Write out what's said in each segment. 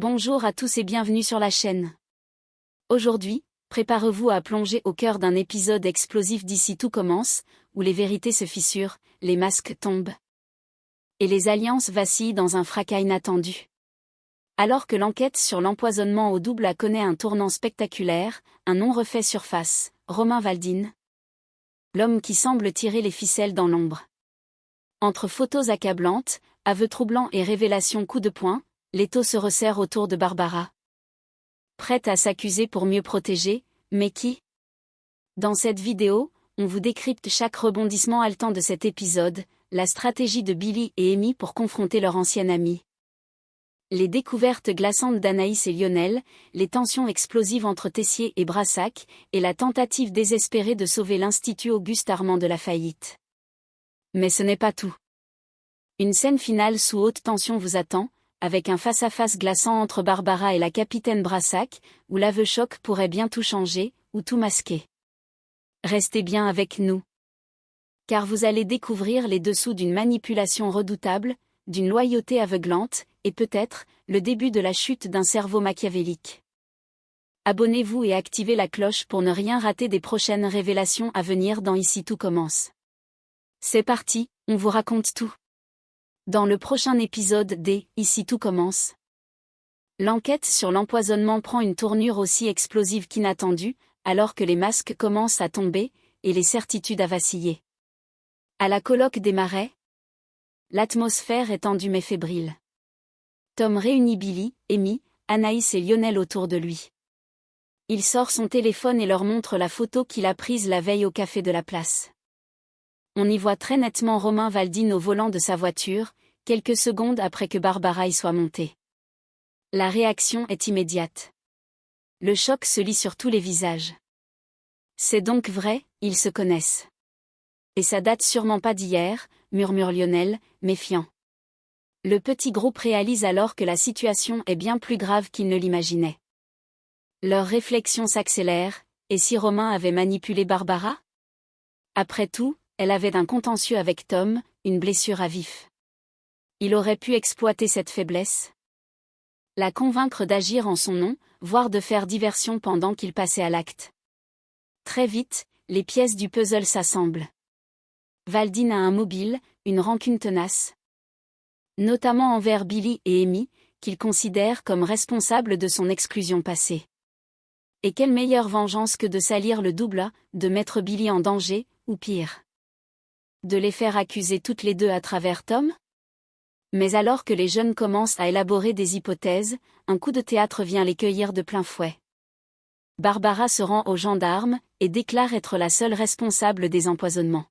Bonjour à tous et bienvenue sur la chaîne. Aujourd'hui, préparez-vous à plonger au cœur d'un épisode explosif d'Ici tout commence, où les vérités se fissurent, les masques tombent. Et les alliances vacillent dans un fracas inattendu. Alors que l'enquête sur l'empoisonnement au double connaît un tournant spectaculaire, un nom refait surface, Romain Valdin. L'homme qui semble tirer les ficelles dans l'ombre. Entre photos accablantes, aveux troublants et révélations coup de poing, l'étau se resserre autour de Barbara. Prête à s'accuser pour mieux protéger, mais qui ? Dans cette vidéo, on vous décrypte chaque rebondissement haletant de cet épisode, la stratégie de Billy et Amy pour confronter leur ancienne amie. Les découvertes glaçantes d'Anaïs et Lionel, les tensions explosives entre Tessier et Brassac, et la tentative désespérée de sauver l'Institut Auguste Armand de la faillite. Mais ce n'est pas tout. Une scène finale sous haute tension vous attend, avec un face-à-face glaçant entre Barbara et la capitaine Brassac, où l'aveu choc pourrait bien tout changer, ou tout masquer. Restez bien avec nous. Car vous allez découvrir les dessous d'une manipulation redoutable, d'une loyauté aveuglante, et peut-être, le début de la chute d'un cerveau machiavélique. Abonnez-vous et activez la cloche pour ne rien rater des prochaines révélations à venir dans Ici tout commence. C'est parti, on vous raconte tout. Dans le prochain épisode des Ici tout commence. L'enquête sur l'empoisonnement prend une tournure aussi explosive qu'inattendue, alors que les masques commencent à tomber, et les certitudes à vaciller. À la colloque des Marais, l'atmosphère est tendue mais fébrile. Tom réunit Billy, Amy, Anaïs et Lionel autour de lui. Il sort son téléphone et leur montre la photo qu'il a prise la veille au café de la place. On y voit très nettement Romain Valdin au volant de sa voiture, quelques secondes après que Barbara y soit montée. La réaction est immédiate. Le choc se lit sur tous les visages. C'est donc vrai, ils se connaissent. Et ça date sûrement pas d'hier, murmure Lionel, méfiant. Le petit groupe réalise alors que la situation est bien plus grave qu'ils ne l'imaginaient. Leur réflexion s'accélère, et si Romain avait manipulé Barbara ? Après tout, elle avait un contentieux avec Tom, une blessure à vif. Il aurait pu exploiter cette faiblesse. La convaincre d'agir en son nom, voire de faire diversion pendant qu'il passait à l'acte. Très vite, les pièces du puzzle s'assemblent. Valdin a un mobile, une rancune tenace. Notamment envers Billy et Amy, qu'il considère comme responsables de son exclusion passée. Et quelle meilleure vengeance que de salir le double, de mettre Billy en danger, ou pire. De les faire accuser toutes les deux à travers Tom ? Mais alors que les jeunes commencent à élaborer des hypothèses, un coup de théâtre vient les cueillir de plein fouet. Barbara se rend aux gendarmes, et déclare être la seule responsable des empoisonnements.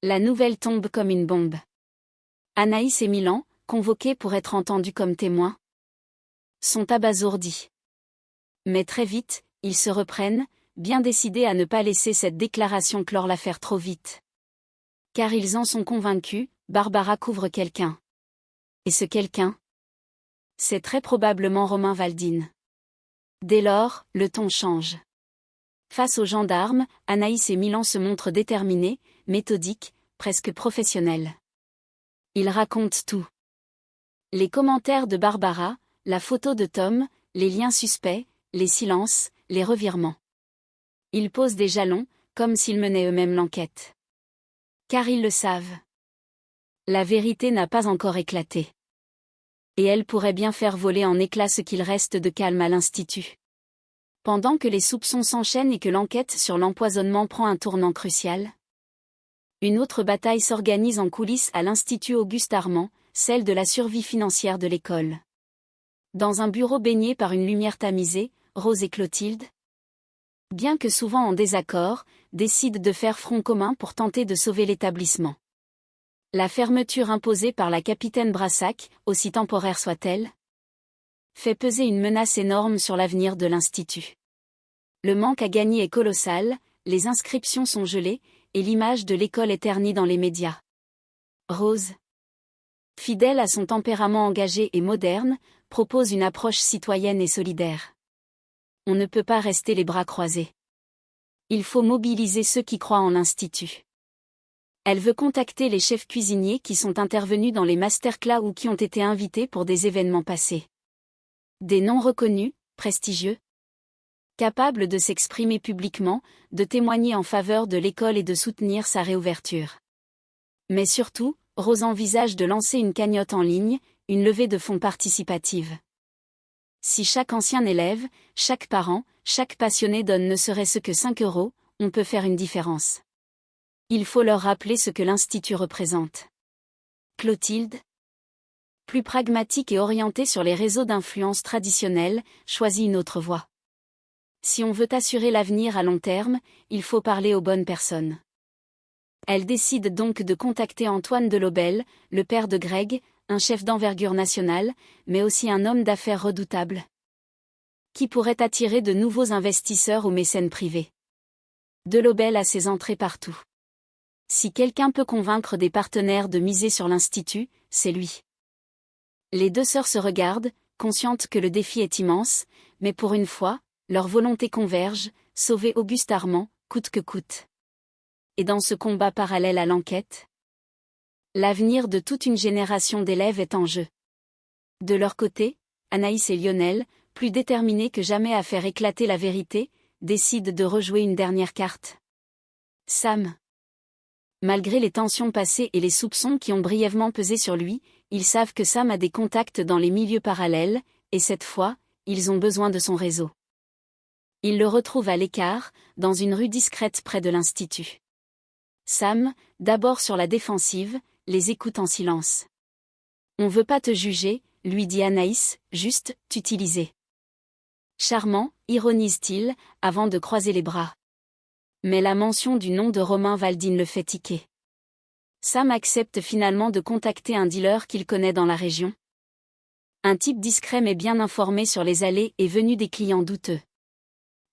La nouvelle tombe comme une bombe. Anaïs et Milan, convoqués pour être entendus comme témoins, sont abasourdis. Mais très vite, ils se reprennent, bien décidés à ne pas laisser cette déclaration clore l'affaire trop vite. Car ils en sont convaincus, Barbara couvre quelqu'un. Et ce quelqu'un ? C'est très probablement Romain Valdin. Dès lors, le ton change. Face aux gendarmes, Anaïs et Milan se montrent déterminés, méthodiques, presque professionnels. Ils racontent tout. Les commentaires de Barbara, la photo de Tom, les liens suspects, les silences, les revirements. Ils posent des jalons, comme s'ils menaient eux-mêmes l'enquête. Car ils le savent. La vérité n'a pas encore éclaté. Et elle pourrait bien faire voler en éclats ce qu'il reste de calme à l'Institut. Pendant que les soupçons s'enchaînent et que l'enquête sur l'empoisonnement prend un tournant crucial, une autre bataille s'organise en coulisses à l'Institut Auguste Armand, celle de la survie financière de l'école. Dans un bureau baigné par une lumière tamisée, Rose et Clotilde, bien que souvent en désaccord, décident de faire front commun pour tenter de sauver l'établissement. La fermeture imposée par la capitaine Brassac, aussi temporaire soit-elle, fait peser une menace énorme sur l'avenir de l'Institut. Le manque à gagner est colossal, les inscriptions sont gelées, et l'image de l'école est ternie dans les médias. Rose, fidèle à son tempérament engagé et moderne, propose une approche citoyenne et solidaire. On ne peut pas rester les bras croisés. Il faut mobiliser ceux qui croient en l'Institut. Elle veut contacter les chefs cuisiniers qui sont intervenus dans les masterclass ou qui ont été invités pour des événements passés. Des noms reconnus, prestigieux. Capables de s'exprimer publiquement, de témoigner en faveur de l'école et de soutenir sa réouverture. Mais surtout, Rose envisage de lancer une cagnotte en ligne, une levée de fonds participative. Si chaque ancien élève, chaque parent, chaque passionné donne ne serait-ce que 5 €, on peut faire une différence. Il faut leur rappeler ce que l'Institut représente. Clotilde, plus pragmatique et orientée sur les réseaux d'influence traditionnels, choisit une autre voie. Si on veut assurer l'avenir à long terme, il faut parler aux bonnes personnes. Elle décide donc de contacter Antoine Delobel, le père de Greg, un chef d'envergure nationale, mais aussi un homme d'affaires redoutable, qui pourrait attirer de nouveaux investisseurs ou mécènes privés. Delobel a ses entrées partout. Si quelqu'un peut convaincre des partenaires de miser sur l'Institut, c'est lui. Les deux sœurs se regardent, conscientes que le défi est immense, mais pour une fois, leurs volontés convergent, sauver Auguste Armand, coûte que coûte. Et dans ce combat parallèle à l'enquête, l'avenir de toute une génération d'élèves est en jeu. De leur côté, Anaïs et Lionel, plus déterminés que jamais à faire éclater la vérité, décident de rejouer une dernière carte. Sam. Malgré les tensions passées et les soupçons qui ont brièvement pesé sur lui, ils savent que Sam a des contacts dans les milieux parallèles, et cette fois, ils ont besoin de son réseau. Ils le retrouvent à l'écart, dans une rue discrète près de l'Institut. Sam, d'abord sur la défensive, les écoute en silence. « On veut pas te juger », lui dit Anaïs, « juste, t'utiliser. » Charmant, ironise-t-il, avant de croiser les bras. Mais la mention du nom de Romain Valdine le fait tiquer. Sam accepte finalement de contacter un dealer qu'il connaît dans la région. Un type discret mais bien informé sur les allées et venu des clients douteux.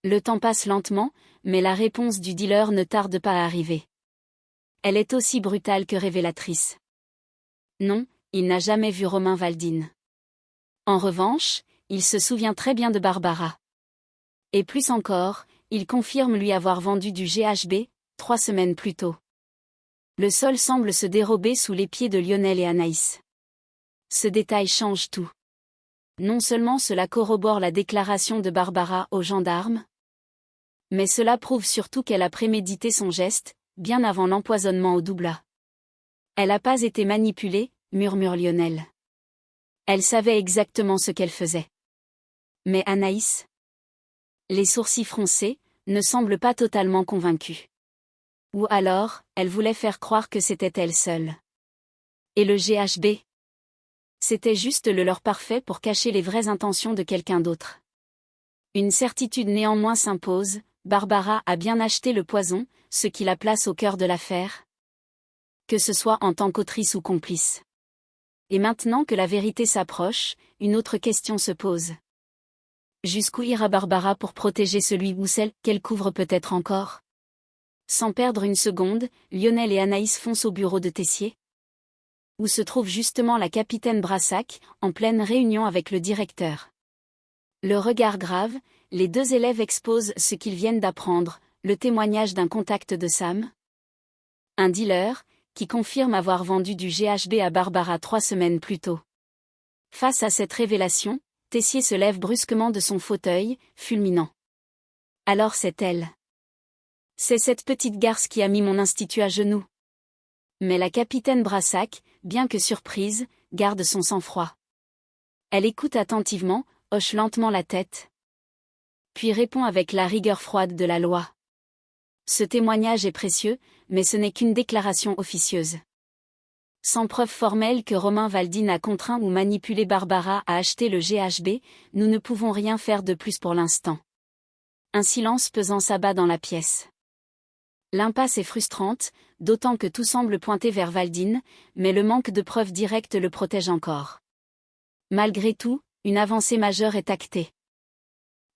Le temps passe lentement, mais la réponse du dealer ne tarde pas à arriver. Elle est aussi brutale que révélatrice. Non, il n'a jamais vu Romain Valdine. En revanche, il se souvient très bien de Barbara. Et plus encore, il confirme lui avoir vendu du GHB, 3 semaines plus tôt. Le sol semble se dérober sous les pieds de Lionel et Anaïs. Ce détail change tout. Non seulement cela corrobore la déclaration de Barbara aux gendarmes, mais cela prouve surtout qu'elle a prémédité son geste, bien avant l'empoisonnement au doubla. Elle n'a pas été manipulée, murmure Lionel. Elle savait exactement ce qu'elle faisait. Mais Anaïs, les sourcils froncés, ne semble pas totalement convaincue. Ou alors, elle voulait faire croire que c'était elle seule. Et le GHB? C'était juste le leurre parfait pour cacher les vraies intentions de quelqu'un d'autre. Une certitude néanmoins s'impose, Barbara a bien acheté le poison, ce qui la place au cœur de l'affaire. Que ce soit en tant qu'autrice ou complice. Et maintenant que la vérité s'approche, une autre question se pose. Jusqu'où ira Barbara pour protéger celui ou celle qu'elle couvre peut-être encore? Sans perdre une seconde, Lionel et Anaïs foncent au bureau de Tessier, où se trouve justement la capitaine Brassac, en pleine réunion avec le directeur. Le regard grave, les deux élèves exposent ce qu'ils viennent d'apprendre, le témoignage d'un contact de Sam. Un dealer, qui confirme avoir vendu du GHB à Barbara 3 semaines plus tôt. Face à cette révélation, Tessier se lève brusquement de son fauteuil, fulminant. Alors c'est elle. C'est cette petite garce qui a mis mon institut à genoux. Mais la capitaine Brassac, bien que surprise, garde son sang-froid. Elle écoute attentivement, hoche lentement la tête, puis répond avec la rigueur froide de la loi. Ce témoignage est précieux, mais ce n'est qu'une déclaration officieuse. Sans preuve formelle que Romain Valdine a contraint ou manipulé Barbara à acheter le GHB, nous ne pouvons rien faire de plus pour l'instant. Un silence pesant s'abat dans la pièce. L'impasse est frustrante, d'autant que tout semble pointer vers Valdine, mais le manque de preuves directes le protège encore. Malgré tout, une avancée majeure est actée.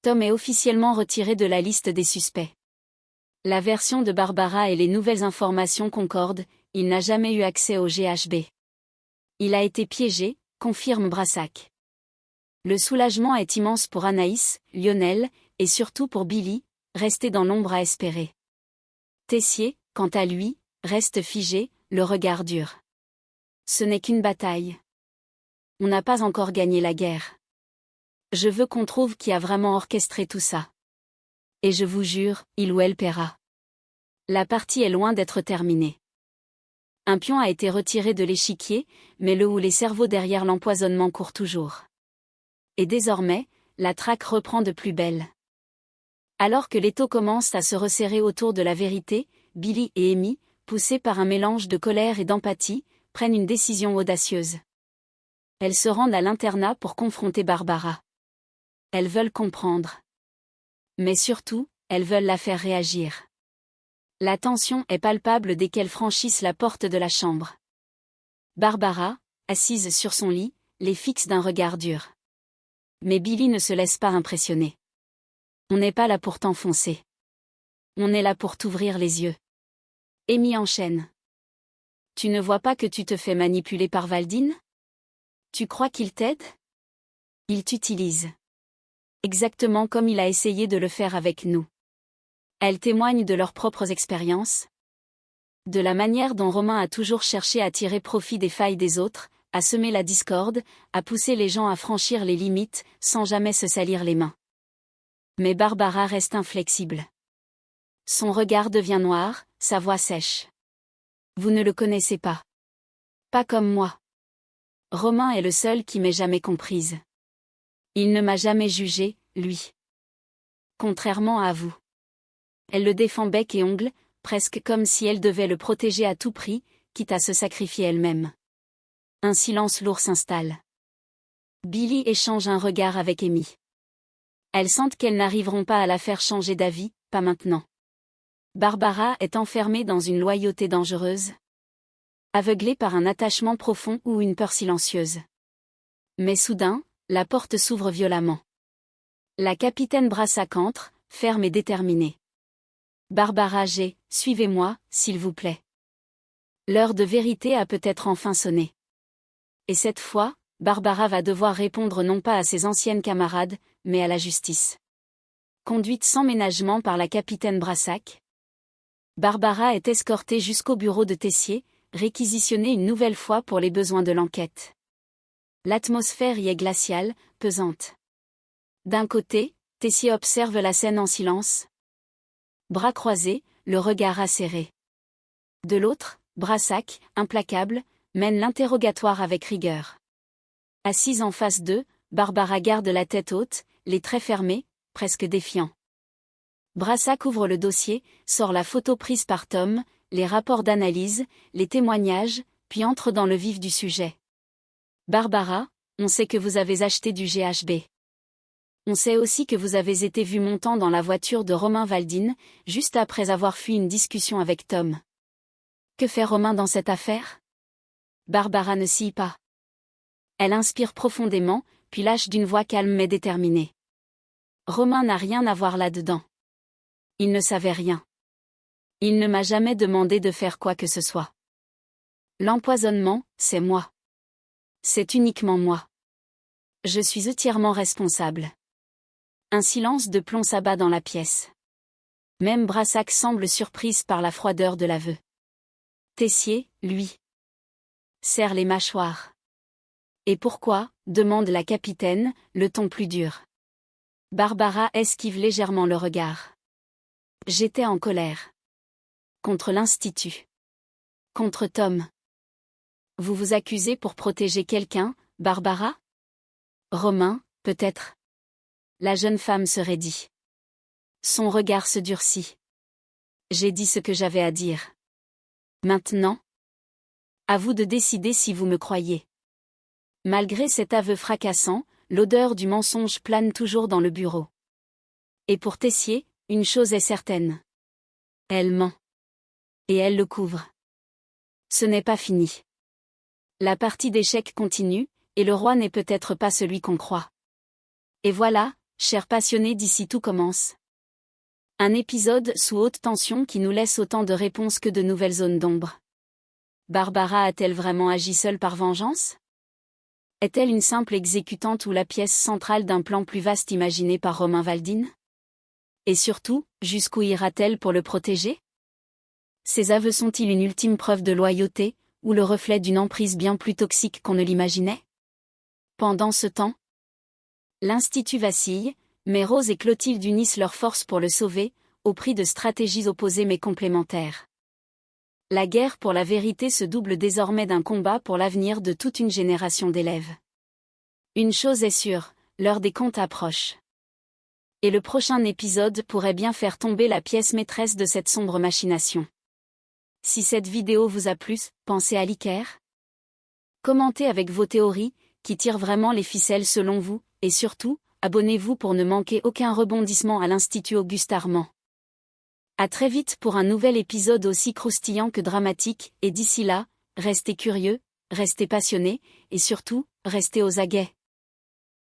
Tom est officiellement retiré de la liste des suspects. La version de Barbara et les nouvelles informations concordent, il n'a jamais eu accès au GHB. Il a été piégé, confirme Brassac. Le soulagement est immense pour Anaïs, Lionel, et surtout pour Billy, resté dans l'ombre à espérer. Tessier, quant à lui, reste figé, le regard dur. Ce n'est qu'une bataille. On n'a pas encore gagné la guerre. Je veux qu'on trouve qui a vraiment orchestré tout ça. Et je vous jure, il ou elle paiera. La partie est loin d'être terminée. Un pion a été retiré de l'échiquier, mais le ou les cerveaux derrière l'empoisonnement courent toujours. Et désormais, la traque reprend de plus belle. Alors que l'étau commence à se resserrer autour de la vérité, Billy et Amy, poussés par un mélange de colère et d'empathie, prennent une décision audacieuse. Elles se rendent à l'internat pour confronter Barbara. Elles veulent comprendre. Mais surtout, elles veulent la faire réagir. La tension est palpable dès qu'elles franchissent la porte de la chambre. Barbara, assise sur son lit, les fixe d'un regard dur. Mais Billy ne se laisse pas impressionner. On n'est pas là pour t'enfoncer. On est là pour t'ouvrir les yeux. Amy enchaîne. Tu ne vois pas que tu te fais manipuler par Valdine? Tu crois qu'il t'aide? Il t'utilise. Exactement comme il a essayé de le faire avec nous. Elles témoignent de leurs propres expériences. De la manière dont Romain a toujours cherché à tirer profit des failles des autres, à semer la discorde, à pousser les gens à franchir les limites, sans jamais se salir les mains. Mais Barbara reste inflexible. Son regard devient noir, sa voix sèche. Vous ne le connaissez pas. Pas comme moi. Romain est le seul qui m'ait jamais comprise. Il ne m'a jamais jugé, lui. Contrairement à vous. Elle le défend bec et ongles, presque comme si elle devait le protéger à tout prix, quitte à se sacrifier elle-même. Un silence lourd s'installe. Billy échange un regard avec Amy. Elles sentent qu'elles n'arriveront pas à la faire changer d'avis, pas maintenant. Barbara est enfermée dans une loyauté dangereuse. Aveuglée par un attachement profond ou une peur silencieuse. Mais soudain, la porte s'ouvre violemment. La capitaine Brassac entre, ferme et déterminée. Barbara G, suivez-moi, s'il vous plaît. L'heure de vérité a peut-être enfin sonné. Et cette fois, Barbara va devoir répondre non pas à ses anciennes camarades, mais à la justice. Conduite sans ménagement par la capitaine Brassac, Barbara est escortée jusqu'au bureau de Tessier, réquisitionnée une nouvelle fois pour les besoins de l'enquête. L'atmosphère y est glaciale, pesante. D'un côté, Tessier observe la scène en silence. Bras croisés, le regard acéré. De l'autre, Brassac, implacable, mène l'interrogatoire avec rigueur. Assise en face d'eux, Barbara garde la tête haute, les traits fermés, presque défiants. Brassac ouvre le dossier, sort la photo prise par Tom, les rapports d'analyse, les témoignages, puis entre dans le vif du sujet. Barbara, on sait que vous avez acheté du GHB. On sait aussi que vous avez été vu montant dans la voiture de Romain Valdine, juste après avoir fui une discussion avec Tom. Que fait Romain dans cette affaire? Barbara ne scie pas. Elle inspire profondément, puis lâche d'une voix calme mais déterminée. Romain n'a rien à voir là-dedans. Il ne savait rien. Il ne m'a jamais demandé de faire quoi que ce soit. L'empoisonnement, c'est moi. C'est uniquement moi. Je suis entièrement responsable. Un silence de plomb s'abat dans la pièce. Même Brassac semble surprise par la froideur de l'aveu. Tessier, lui, serre les mâchoires. Et pourquoi, demande la capitaine, le ton plus dur. Barbara esquive légèrement le regard. J'étais en colère. Contre l'Institut. Contre Tom. Vous vous accusez pour protéger quelqu'un, Barbara? Romain, peut-être. La jeune femme se raidit. Son regard se durcit. J'ai dit ce que j'avais à dire. Maintenant? À vous de décider si vous me croyez. Malgré cet aveu fracassant, l'odeur du mensonge plane toujours dans le bureau. Et pour Tessier, une chose est certaine. Elle ment. Et elle le couvre. Ce n'est pas fini. La partie d'échecs continue, et le roi n'est peut-être pas celui qu'on croit. Et voilà, chers passionnés d'ici tout commence. Un épisode sous haute tension qui nous laisse autant de réponses que de nouvelles zones d'ombre. Barbara a-t-elle vraiment agi seule par vengeance? Est-elle une simple exécutante ou la pièce centrale d'un plan plus vaste imaginé par Romain Valdine? Et surtout, jusqu'où ira-t-elle pour le protéger? Ces aveux sont-ils une ultime preuve de loyauté, ou le reflet d'une emprise bien plus toxique qu'on ne l'imaginait? Pendant ce temps, L'Institut vacille, mais Rose et Clotilde unissent leurs forces pour le sauver, au prix de stratégies opposées mais complémentaires. La guerre pour la vérité se double désormais d'un combat pour l'avenir de toute une génération d'élèves. Une chose est sûre, l'heure des comptes approche. Et le prochain épisode pourrait bien faire tomber la pièce maîtresse de cette sombre machination. Si cette vidéo vous a plu, pensez à liker. Commentez avec vos théories, qui tirent vraiment les ficelles selon vous, et surtout, abonnez-vous pour ne manquer aucun rebondissement à l'Institut Auguste Armand. À très vite pour un nouvel épisode aussi croustillant que dramatique, et d'ici là, restez curieux, restez passionnés, et surtout, restez aux aguets.